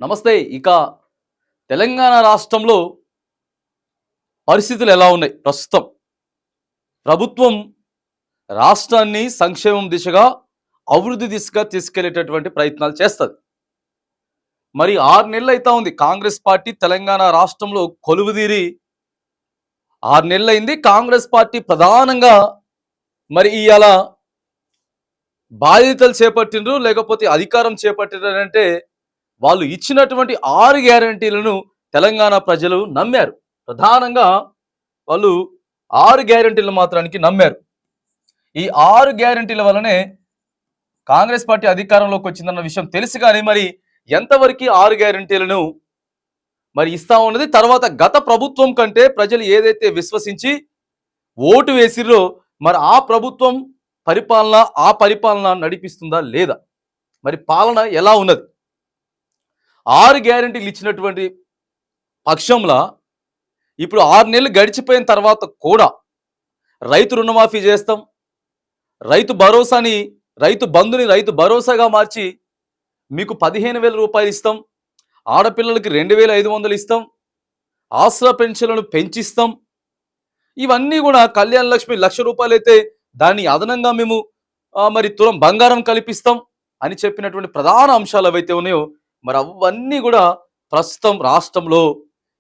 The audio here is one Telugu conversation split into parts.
నమస్తే. ఇక తెలంగాణ రాష్ట్రంలో పరిస్థితులు ఎలా ఉన్నాయి ప్రస్తుతం? ప్రభుత్వం రాష్ట్రాన్ని సంక్షేమం దిశగా, అభివృద్ధి దిశగా తీసుకెళ్లేటటువంటి ప్రయత్నాలు చేస్తది. మరి 6 నెలలు అయితా ఉంది కాంగ్రెస్ పార్టీ తెలంగాణ రాష్ట్రంలో కొలువుదీరి 6 నెలలైంది. కాంగ్రెస్ పార్టీ ప్రధానంగా మరి ఇయాల బాధ్యతలు చేపట్టిండ్రు, లేకపోతే అధికారం చేపట్టిండ్రు అంటే వాళ్ళు ఇచ్చినటువంటి 6 గ్యారంటీలను తెలంగాణ ప్రజలు నమ్మారు. ప్రధానంగా వాళ్ళు 6 గ్యారంటీలు మాత్రానికి నమ్మారు. ఈ 6 గ్యారంటీల వల్లనే కాంగ్రెస్ పార్టీ అధికారంలోకి వచ్చిందన్న విషయం తెలుసు. కానీ మరి ఎంతవరకు 6 గ్యారంటీలను మరి ఇస్తా ఉన్నది, తర్వాత గత ప్రభుత్వం కంటే ప్రజలు ఏదైతే విశ్వసించి ఓటు వేసిర్రో మరి ఆ ప్రభుత్వం పరిపాలన నడిపిస్తుందా లేదా, మరి పాలన ఎలా ఉన్నది? 6 గ్యారంటీలు ఇచ్చినటువంటి పక్షంలో ఇప్పుడు 6 నెలలు గడిచిపోయిన తర్వాత కూడా రైతు రుణమాఫీ చేస్తాం, రైతు భరోసాని, రైతు బంధుని రైతు భరోసాగా మార్చి మీకు 15,000 రూపాయలు ఇస్తాం, ఆడపిల్లలకి 2,500 ఇస్తాం, ఆసరా పెన్షన్లను పెంచిస్తాం. ఇవన్నీ కూడా కళ్యాణ లక్ష్మి 1,00,000 రూపాయలు అయితే దాన్ని అదనంగా మేము మరి తులం బంగారం కల్పిస్తాం అని చెప్పినటువంటి ప్రధాన అంశాలు ఏవైతే ఉన్నాయో మరి అవన్నీ కూడా ప్రస్తుతం రాష్ట్రంలో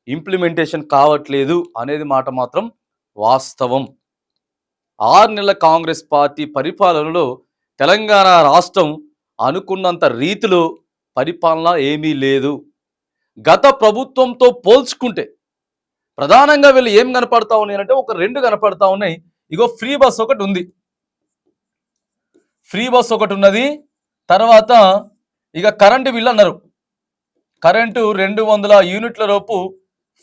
ఇంప్లిమెంటేషన్ కావట్లేదు అనేది మాట మాత్రం వాస్తవం. 6 నెలల కాంగ్రెస్ పార్టీ పరిపాలనలో తెలంగాణ రాష్ట్రం అనుకున్నంత రీతిలో పరిపాలన ఏమీ లేదు. గత ప్రభుత్వంతో పోల్చుకుంటే ప్రధానంగా వీళ్ళు ఏం కనపడతా ఉన్నాయి అంటే ఒక 2 కనపడతా ఉన్నాయి. ఇగో ఫ్రీ బస్ ఒకటి ఉంది, ఫ్రీ బస్ ఒకటి ఉన్నది. తర్వాత ఇక కరెంటు బిల్లు అన్నారు, కరెంటు 200 యూనిట్ల లోపు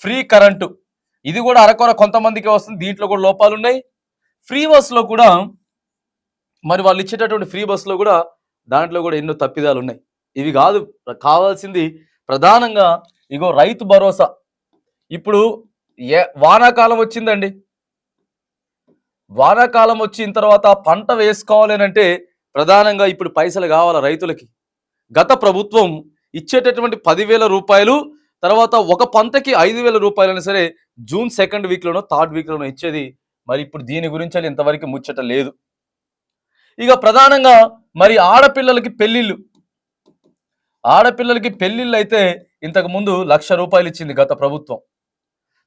ఫ్రీ కరెంటు, ఇది కూడా అరకొర కొంతమందికి వస్తుంది, దీంట్లో కూడా లోపాలు ఉన్నాయి. ఫ్రీ బస్లో కూడా మరి వాళ్ళు ఇచ్చేటటువంటి ఫ్రీ బస్లో కూడా దాంట్లో కూడా ఎన్నో తప్పిదాలు ఉన్నాయి. ఇవి కాదు కావాల్సింది, ప్రధానంగా ఇగో రైతు భరోసా. ఇప్పుడు వానాకాలం వచ్చిందండి, వానాకాలం వచ్చిన తర్వాత పంట వేసుకోవాలి అంటే ప్రధానంగా ఇప్పుడు పైసలు కావాలా రైతులకి. గత ప్రభుత్వం ఇచ్చేటటువంటి 10,000 రూపాయలు, తర్వాత ఒక పంటకి 5,000 రూపాయలైనా సరే జూన్ 2nd వీక్లోనో 3rd వీక్లోనో ఇచ్చేది. మరి ఇప్పుడు దీని గురించి ఇంతవరకు ముచ్చట లేదు. ఇక ప్రధానంగా మరి ఆడపిల్లలకి పెళ్లిళ్ళు అయితే ఇంతకు ముందు 1,00,000 రూపాయలు ఇచ్చింది గత ప్రభుత్వం.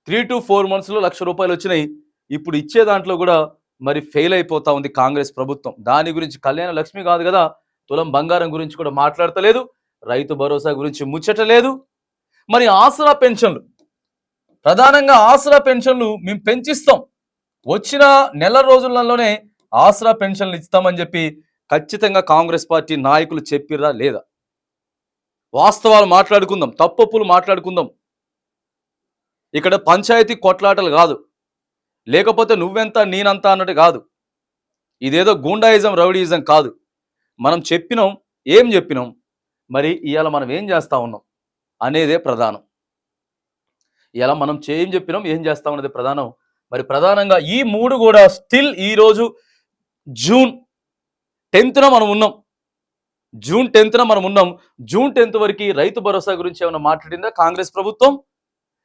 3 to 4 monthsలో 1,00,000 రూపాయలు వచ్చినాయి. ఇప్పుడు ఇచ్చే దాంట్లో కూడా మరి ఫెయిల్ అయిపోతా ఉంది కాంగ్రెస్ ప్రభుత్వం. దాని గురించి కళ్యాణ లక్ష్మి కాదు కదా, తులం బంగారం గురించి కూడా మాట్లాడతలేదు, రైతు భరోసా గురించి ముచ్చట లేదు. మరి ఆసరా పెన్షన్లు, ప్రధానంగా ఆసరా పెన్షన్లు మేము పెంచిస్తాం, వచ్చిన నెల రోజులలోనే ఆసరా పెన్షన్లు ఇస్తామని చెప్పి ఖచ్చితంగా కాంగ్రెస్ పార్టీ నాయకులు చెప్పిర్రా లేదా? వాస్తవాలు మాట్లాడుకుందాం, తప్పులు మాట్లాడుకుందాం. ఇక్కడ పంచాయతీ కొట్లాటలు కాదు, లేకపోతే నువ్వెంత నేనంత అన్నట్టు కాదు, ఇదేదో గూండాయిజం రౌడీయిజం కాదు. మనం చెప్పినాం, ఏం చెప్పినాం, మరి ఇవాళ మనం ఏం చేస్తా ఉన్నాం అనేదే ప్రధానం. ఇలా మనం ఏం చెప్పినాం, ఏం చేస్తాం అనేది ప్రధానం. మరి ప్రధానంగా ఈ 3 కూడా స్టిల్ ఈరోజు జూన్ 10th మనం ఉన్నాం. జూన్ 10th మనం ఉన్నాం. జూన్ 10th వరకు రైతు భరోసా గురించి ఏమైనా మాట్లాడిందా కాంగ్రెస్ ప్రభుత్వం?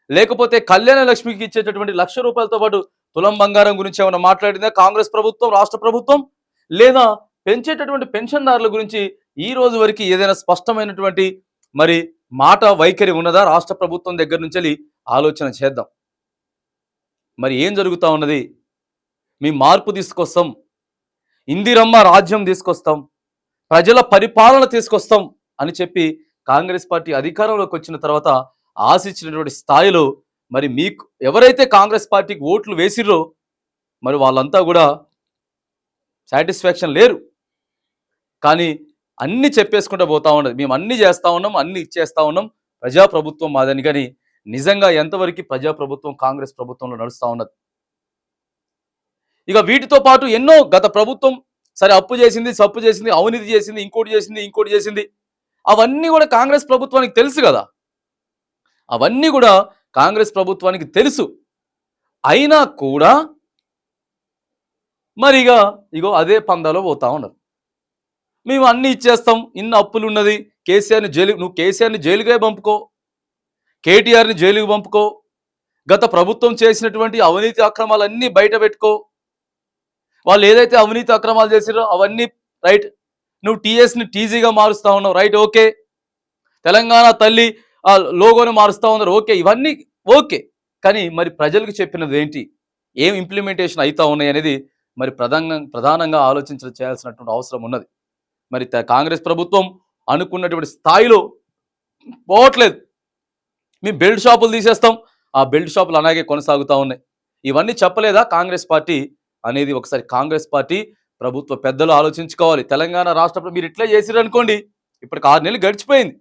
లేకపోతే కళ్యాణ లక్ష్మికి ఇచ్చేటటువంటి 1,00,000 రూపాయలతో పాటు తులం బంగారం గురించి ఏమైనా మాట్లాడిందా కాంగ్రెస్ ప్రభుత్వం, రాష్ట్ర ప్రభుత్వం? లేదా పెంచేటటువంటి పెన్షన్దారుల గురించి ఈ రోజు వరకు ఏదైనా స్పష్టమైనటువంటి మరి మాట వైఖరి ఉన్నదా రాష్ట్ర ప్రభుత్వం దగ్గర నుంచి? ఆలోచన చేద్దాం. మరి ఏం జరుగుతూ ఉన్నది? మీ మార్పు తీసుకొస్తాం, ఇందిరమ్మ రాజ్యం తీసుకొస్తాం, ప్రజల పరిపాలన తీసుకొస్తాం అని చెప్పి కాంగ్రెస్ పార్టీ అధికారంలోకి వచ్చిన తర్వాత ఆశించినటువంటి స్థాయిలో మరి మీకు ఎవరైతే కాంగ్రెస్ పార్టీకి ఓట్లు వేసిర్రో మరి వాళ్ళంతా కూడా సాటిస్ఫాక్షన్ లేరు. కానీ అన్ని చెప్పేసుకుంటూ పోతా ఉన్నది, మేము అన్ని చేస్తా ఉన్నాం, అన్ని ఇచ్చేస్తా ఉన్నాం, ప్రజాప్రభుత్వం మాదని. కానీ నిజంగా ఎంతవరకు ప్రజాప్రభుత్వం కాంగ్రెస్ ప్రభుత్వంలో నడుస్తూ ఉన్నది? ఇక వీటితో పాటు ఎన్నో గత ప్రభుత్వం సరే అప్పు చేసింది, సప్పు చేసింది, అవినీతి చేసింది, ఇంకోటి చేసింది, అవన్నీ కూడా కాంగ్రెస్ ప్రభుత్వానికి తెలుసు కదా, అవన్నీ కూడా కాంగ్రెస్ ప్రభుత్వానికి తెలుసు. అయినా కూడా మరి ఇగో అదే పందాలో పోతా ఉన్నారు. మేము అన్ని ఇచ్చేస్తాం, ఇన్ని అప్పులు ఉన్నది, కేసీఆర్ని జైలు, నువ్వు కేసీఆర్ని జైలుకే పంపుకో, కేటీఆర్ని జైలుకి పంపుకో, గత ప్రభుత్వం చేసినటువంటి అవినీతి అక్రమాలన్నీ బయట పెట్టుకో, వాళ్ళు ఏదైతే అవినీతి అక్రమాలు చేసిరో అవన్నీ రైట్, నువ్వు టీఎస్ని టీజీగా మారుస్తా ఉన్నావు రైట్ ఓకే, తెలంగాణ తల్లి ఆ లోగోని మారుస్తా ఉన్నారు ఓకే, ఇవన్నీ ఓకే. కానీ మరి ప్రజలకు చెప్పినది ఏంటి, ఏం ఇంప్లిమెంటేషన్ అవుతా ఉన్నాయి అనేది మరి ప్రధానంగా చేయాల్సినటువంటి అవసరం ఉన్నది. మరి కాంగ్రెస్ ప్రభుత్వం అనుకున్నటువంటి స్థాయిలో పోవట్లేదు. మేము బెల్ట్ షాపులు తీసేస్తాం, ఆ బెల్ట్ షాపులు అలాగే కొనసాగుతూ ఉన్నాయి. ఇవన్నీ చెప్పలేదా కాంగ్రెస్ పార్టీ అనేది ఒకసారి కాంగ్రెస్ పార్టీ ప్రభుత్వ పెద్దలు ఆలోచించుకోవాలి. తెలంగాణ రాష్ట్రంలో మీరు ఇట్లా చేసిరనుకోండి, ఇప్పటికి 6 నెలలు గడిచిపోయింది,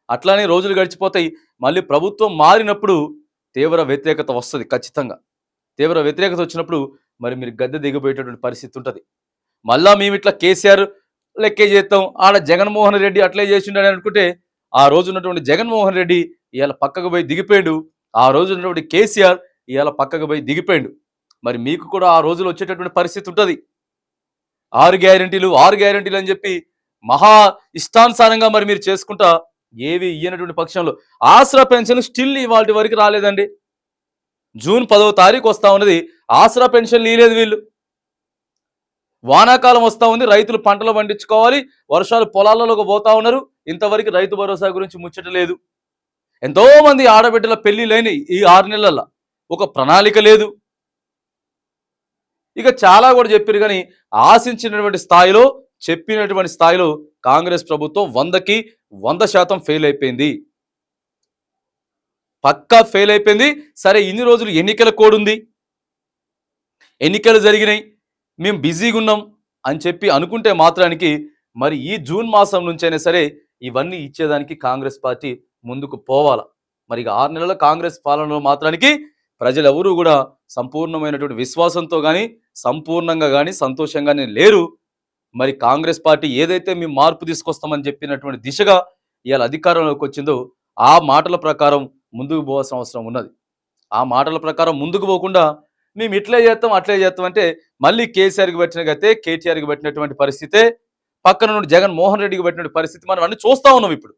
అట్లానే రోజులు గడిచిపోతాయి. మళ్ళీ ప్రభుత్వం మారినప్పుడు తీవ్ర వ్యతిరేకత వస్తుంది, ఖచ్చితంగా తీవ్ర వ్యతిరేకత వచ్చినప్పుడు మరి మీరు గద్దె దిగిపోయేటటువంటి పరిస్థితి ఉంటుంది. మళ్ళా మేము ఇట్లా కేసీఆర్ లెక్కే చేస్తాం, ఆడ జగన్మోహన్ రెడ్డి అట్లే చేసిండని అనుకుంటే ఆ రోజు ఉన్నటువంటి జగన్మోహన్ రెడ్డి ఇవాళ పక్కకు పోయి దిగిపోయాడు, ఆ రోజు ఉన్నటువంటి కేసీఆర్ ఇవాళ పక్కకు పోయి దిగిపోయాడు. మరి మీకు కూడా ఆ రోజులు వచ్చేటటువంటి పరిస్థితి ఉంటుంది. 6 గ్యారెంటీలు అని చెప్పి మహా ఇష్టానుసారంగా మరి మీరు చేసుకుంటా ఏవి ఇయ్యనటువంటి పక్షంలో ఆసరా పెన్షన్ స్టిల్ ఇవాళ వరకు రాలేదండి. జూన్ 10వ తారీఖు వస్తా ఉన్నది, ఆసరా పెన్షన్ ఇవ్వలేదు వీళ్ళు. వానాకాలం వస్తూ ఉంది, రైతులు పంటలు పండించుకోవాలి, వర్షాలు పొలాలలోకి పోతా ఉన్నారు, ఇంతవరకు రైతు భరోసా గురించి ముచ్చట లేదు. ఎంతో మంది ఆడబిడ్డల పెళ్లిలైనవి ఈ 6 నెలల్లో, ఒక ప్రణాళిక లేదు. ఇక చాలా కూడా చెప్పారు, కానీ ఆశించినటువంటి స్థాయిలో చెప్పినటువంటి స్థాయిలో కాంగ్రెస్ ప్రభుత్వం 100కి 100% ఫెయిల్ అయిపోయింది, పక్కా ఫెయిల్ అయిపోయింది. సరే ఇన్ని రోజులు ఎన్నికల కోడ్ ఉంది, ఎన్నికలు జరిగినాయి, మేము బిజీగా ఉన్నాం అని చెప్పి అనుకుంటే మాత్రానికి మరి ఈ జూన్ మాసం నుంచైనా సరే ఇవన్నీ ఇచ్చేదానికి కాంగ్రెస్ పార్టీ ముందుకు పోవాల. మరి 6 నెలల కాంగ్రెస్ పాలనలో మాత్రానికి ప్రజలు ఎవరూ కూడా సంపూర్ణమైనటువంటి విశ్వాసంతో కానీ సంపూర్ణంగా కానీ సంతోషంగానే లేరు. మరి కాంగ్రెస్ పార్టీ ఏదైతే మేము మార్పు తీసుకొస్తామని చెప్పినటువంటి దిశగా ఇవాళ అధికారంలోకి వచ్చిందో ఆ మాటల ప్రకారం ముందుకు పోవాల్సిన అవసరం ఉన్నది. ఆ మాటల ప్రకారం ముందుకు పోకుండా మేము ఇట్లే చేస్తాం అట్లే చేస్తాం అంటే మళ్ళీ కేసీఆర్కి పెట్టిన గతే, కేటీఆర్కి పెట్టినటువంటి పరిస్థితే, పక్కన నుండి జగన్మోహన్ రెడ్డికి పెట్టినటువంటి పరిస్థితి మనం అన్ని చూస్తూ ఉన్నాం. ఇప్పుడు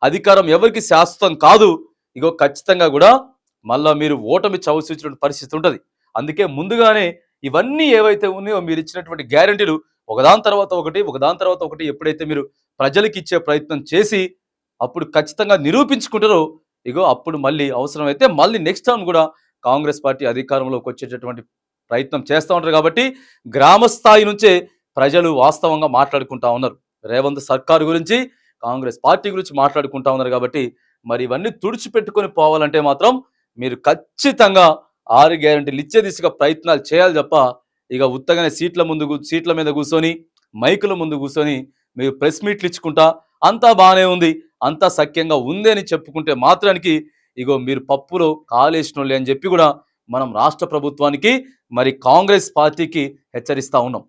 అధికారం ఎవరికి శాశ్వతం కాదు, ఇగో ఖచ్చితంగా కూడా మళ్ళా మీరు ఓటమి చవిచూచినటువంటి పరిస్థితి ఉంటుంది. అందుకే ముందుగానే ఇవన్నీ ఏవైతే ఉన్నాయో మీరు ఇచ్చినటువంటి గ్యారెంటీలు ఒకదాని తర్వాత ఒకటి ఎప్పుడైతే మీరు ప్రజలకు ఇచ్చే ప్రయత్నం చేసి అప్పుడు ఖచ్చితంగా నిరూపించుకుంటారో ఇగో అప్పుడు మళ్ళీ అవసరమైతే మళ్ళీ నెక్స్ట్ టైం కూడా కాంగ్రెస్ పార్టీ అధికారంలోకి వచ్చేటటువంటి ప్రయత్నం చేస్తూ ఉంటారు. కాబట్టి గ్రామ స్థాయి నుంచే ప్రజలు వాస్తవంగా మాట్లాడుకుంటా ఉన్నారు, రేవంత్ సర్కారు గురించి కాంగ్రెస్ పార్టీ గురించి మాట్లాడుకుంటా ఉన్నారు. కాబట్టి మరి ఇవన్నీ తుడిచిపెట్టుకొని పోవాలంటే మాత్రం మీరు ఖచ్చితంగా 6 గ్యారెంటీలు ఇచ్చే దిశగా ప్రయత్నాలు చేయాలి తప్ప ఇక ఉత్తగానే సీట్ల మీద కూర్చొని మైకుల ముందు కూర్చొని మీరు ప్రెస్ మీట్లు ఇచ్చుకుంటా అంతా బాగానే ఉంది, అంతా సఖ్యంగా ఉంది అని చెప్పుకుంటే మాత్రానికి ఇగో మీరు పప్పులో కాలేసినోళ్ళే అని చెప్పి కూడా మనం రాష్ట్ర ప్రభుత్వానికి మరి కాంగ్రెస్ పార్టీకి హెచ్చరిస్తా ఉన్నాం.